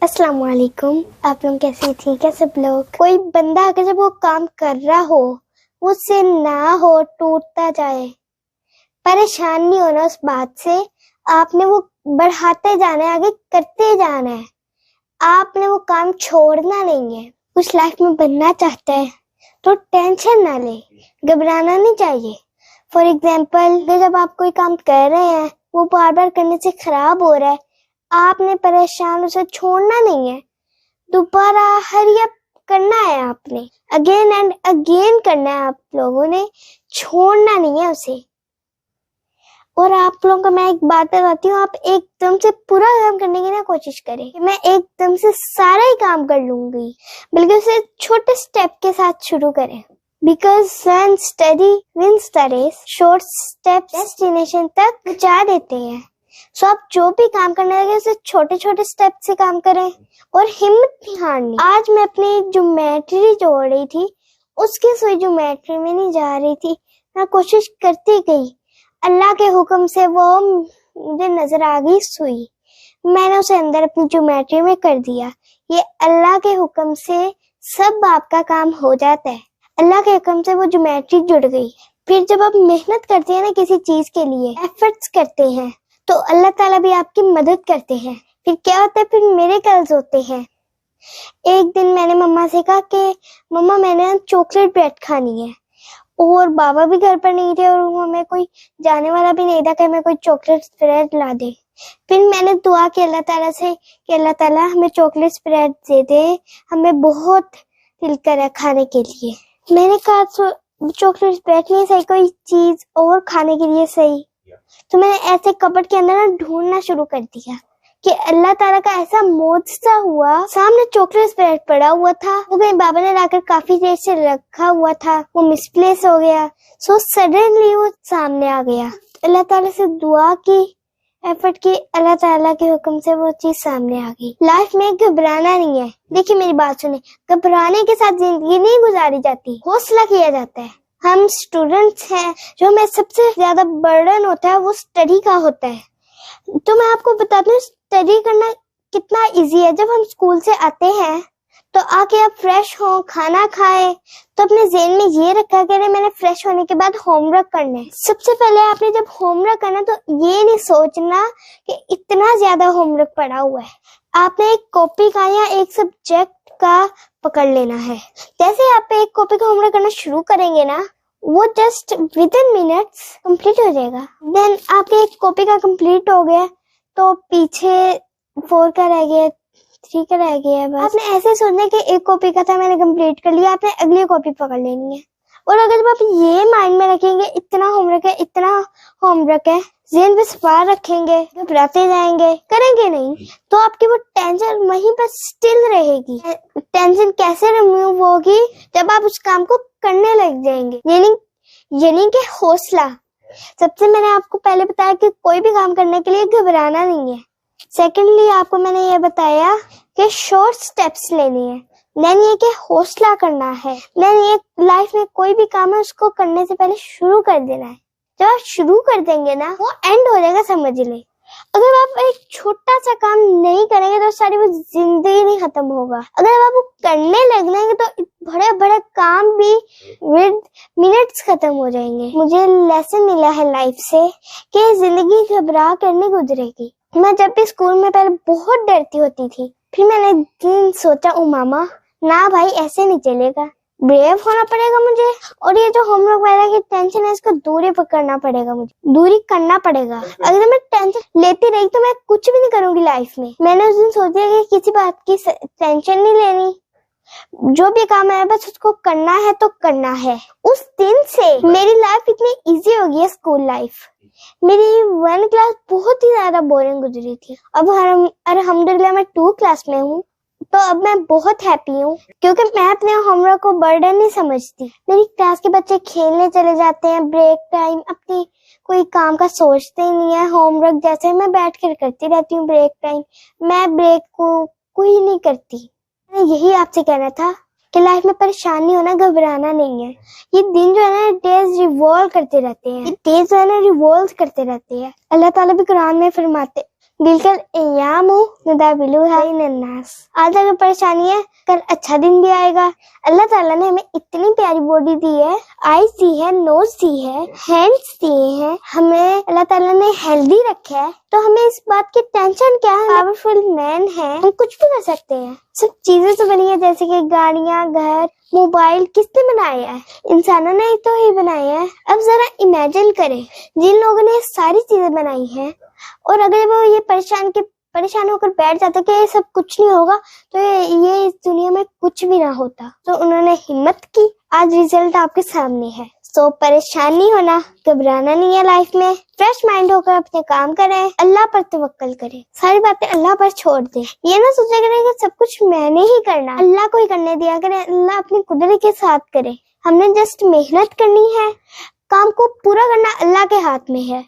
अस्सलाम वालेकुम। आप लोग कैसे ठीक है सब लोग। कोई बंदा अगर जब वो काम कर रहा हो उससे ना हो, टूटता जाए, परेशान नहीं होना उस बात से। आपने वो बढ़ाते जाना है, आगे करते जाना है। आपने वो काम छोड़ना नहीं है। कुछ लाइफ में बनना चाहता है तो टेंशन ना ले, घबराना नहीं चाहिए। फॉर एग्जाम्पल, जब आप कोई काम कर रहे हैं वो बार बार करने से खराब हो रहा है, आपने परेशान उसे छोड़ना नहीं है, दोबारा हरी अप करना है। आपने अगेन एंड अगेन करना है। आप लोगों ने छोड़ना नहीं है उसे। और आप लोगों को मैं एक बात बताती हूँ, आप एकदम से पूरा काम करने की ना कोशिश करें कि मैं एकदम से सारा ही काम कर लूंगी, बल्कि उसे छोटे स्टेप के साथ शुरू करें। Because when study wins the race, short steps destination तक पहुंचा देते हैं। सो आप जो भी काम करने लगे उसे छोटे छोटे स्टेप से काम करें और हिम्मत नहीं हारनी। आज मैं अपनी ज्योमेट्री जोड़ रही थी, उसकी सुई ज्योमेट्री में नहीं जा रही थी, मैं कोशिश करती गई। अल्लाह के हुक्म से वो मुझे नजर आ गई सुई, मैंने उसे अंदर अपनी ज्योमेट्री में कर दिया। ये अल्लाह के हुक्म से सब आपका काम हो जाता है। अल्लाह के हुक्म से वो ज्योमेट्री जुड़ गई। फिर जब आप मेहनत करते हैं ना किसी चीज के लिए, एफर्ट्स करते हैं, तो अल्लाह ताला भी आपकी मदद करते हैं। फिर क्या होता है, फिर मिरेकल्स होते हैं। एक दिन मैंने मम्मा से कहा कि मम्मा मैंने चॉकलेट ब्रेड खानी है, और बाबा भी घर पर नहीं थे और हमें कोई जाने वाला भी नहीं था कि हमें कोई चॉकलेट ब्रेड ला दे। फिर मैंने दुआ की अल्लाह ताला से कि अल्लाह ताला हमें चॉकलेट ब्रेड दे दे, हमें बहुत दिल कर है खाने के लिए। मैंने कहा चॉकलेट ब्रेड नहीं सही, कोई चीज और खाने के लिए सही। तो मैंने ऐसे कबर्ड के अंदर ना ढूंढना शुरू कर दिया कि अल्लाह ताला का ऐसा मौजज़ा हुआ। सामने चॉकलेट ब्रेड पड़ा हुआ था, वो कहीं बाबा ने लाकर काफी देर से रखा हुआ था, वो मिसप्लेस हो गया। सो सडनली वो सामने आ गया। अल्लाह ताला से दुआ की, एफर्ट की, अल्लाह ताला के हुक्म से वो चीज सामने आ गई। लाइफ में घबराना नहीं है। देखिए मेरी बात सुने, घबराने के साथ जिंदगी नहीं गुजारी जाती, हौसला किया जाता है। हम स्टूडेंट्स हैं, जो हमें सबसे ज्यादा बर्डन होता है वो स्टडी का होता है। तो मैं आपको बताती हूँ स्टडी करना कितना इजी है। जब हम स्कूल से आते हैं तो आके आप फ्रेश हो, खाना खाए, तो अपने ज़हन में ये रखा करें मैंने फ्रेश होने के बाद होमवर्क करना है। सबसे पहले आपने जब होमवर्क करना तो ये नहीं सोचना कि इतना ज्यादा होमवर्क पड़ा हुआ है। आपने एक कॉपी का या एक सब्जेक्ट का पकड़ लेना है। जैसे आप एक कॉपी का होमवर्क करना शुरू करेंगे ना, वो just with in minutes complete हो जाएगा। देन आपके एक कॉपी का कंप्लीट हो गया तो पीछे 4 का रह गया, 3 का रह गया। बस आपने ऐसे सोचना कि एक कॉपी का था मैंने कंप्लीट कर लिया, आपने अगली कॉपी पकड़ लेनी है। और अगर जब आप ये माइंड में रखेंगे इतना होमवर्क है, इतना होमवर्क है, ज़हन पे सवार रखेंगे, घबराते जाएंगे, करेंगे नहीं, तो आपकी वो टेंशन वहीं पर स्टिल रहेगी। टेंशन कैसे रिमूव होगी? जब आप उस काम को करने लग जाएंगे, यानी कि हौसला। सबसे मैंने आपको पहले बताया कि कोई भी काम करने के लिए घबराना नहीं है। सेकेंडली आपको मैंने ये बताया कि शॉर्ट स्टेप्स लेने हैं। देन ये कि हौसला करना है। देन ये लाइफ में कोई भी काम है उसको करने से पहले शुरू कर देना है। जब आप शुरू कर देंगे ना, वो एंड हो जाएगा, समझ ले। अगर आप एक छोटा सा काम नहीं करेंगे तो सारी वो जिंदगी नहीं खत्म होगा। अगर आप वो करने लग जाएंगे तो बड़े बड़े काम भी विद मिनट्स खत्म हो जाएंगे। मुझे लेसन मिला है लाइफ से कि जिंदगी घबरा कर नहीं गुजरेगी। मैं जब भी स्कूल में पहले बहुत डरती होती थी, फिर मैंने दिन सोचा मामा ना भाई ऐसे नहीं चलेगा, ब्रेव होना पड़ेगा मुझे, और ये जो होमवर्क वगैरह की टेंशन है इसको दूरी पकड़ना पड़ेगा, मुझे दूरी करना पड़ेगा। अगर मैं टेंशन लेती रही तो मैं कुछ भी नहीं करूंगी लाइफ में। मैंने उस दिन सोचा कि किसी बात की टेंशन नहीं लेनी, जो भी काम है बस उसको करना है तो करना है। उस दिन से मेरी लाइफ इतनी इजी हो गई है। स्कूल लाइफ मेरी 1 क्लास बहुत ही ज्यादा बोरिंग गुजरी थी। अब अल्हम्दुलिल्लाह मैं 2 क्लास में हूँ, तो अब मैं बहुत हैप्पी हूँ क्योंकि मैं अपने होमवर्क को बर्डन नहीं समझती। मेरी क्लास के बच्चे खेलने चले जाते हैं, ब्रेक टाइम अपनी कोई काम का सोचते ही नहीं है। होमवर्क जैसे मैं बैठ कर करती रहती हूँ, ब्रेक टाइम मैं ब्रेक को कोई नहीं करती। यही आपसे कहना था कि लाइफ में परेशान नहीं होना, घबराना नहीं है। ये दिन जो है ना डेज रिवॉल्व करते रहते हैं, ये डेज जो है ना रिवॉल्व करते रहते हैं। अल्लाह ताला भी कुरान में फरमाते बिल्कुल अय्यामु नुदाविलुहा बैनन्नास। आज अगर परेशानी है कल अच्छा दिन भी आएगा। अल्लाह ताला ने हमें इतनी प्यारी बॉडी दी है, आईज दी है, नोज दी है, हैंड्स दिए हैं, हमें अल्लाह ताला ने हेल्दी रखा है, तो हमें इस बात की टेंशन क्या है? पावरफुल मैन है, हम कुछ भी कर सकते हैं। सब चीजें तो बनी है जैसे कि गाड़ियां, घर, मोबाइल, किसने बनाया है? इंसानों ने तो ही बनाया है। अब जरा इमेजिन करें जिन लोगों ने ये सारी चीजें बनाई हैं और अगर वो ये परेशान होकर बैठ जाता कि ये सब कुछ नहीं होगा तो ये इस दुनिया में कुछ भी ना होता। तो उन्होंने हिम्मत की, आज रिजल्ट आपके सामने है। तो परेशान नहीं होना, घबराना नहीं है लाइफ में, फ्रेश माइंड होकर अपने काम करें, अल्लाह पर तवक्कल करें, सारी बातें अल्लाह पर छोड़ दें। ये ना सोचा करें कि सब कुछ मैंने ही करना, अल्लाह को ही करने दिया करें, अल्लाह अपनी कुदरत के साथ करे। हमने जस्ट मेहनत करनी है, काम को पूरा करना अल्लाह के हाथ में है।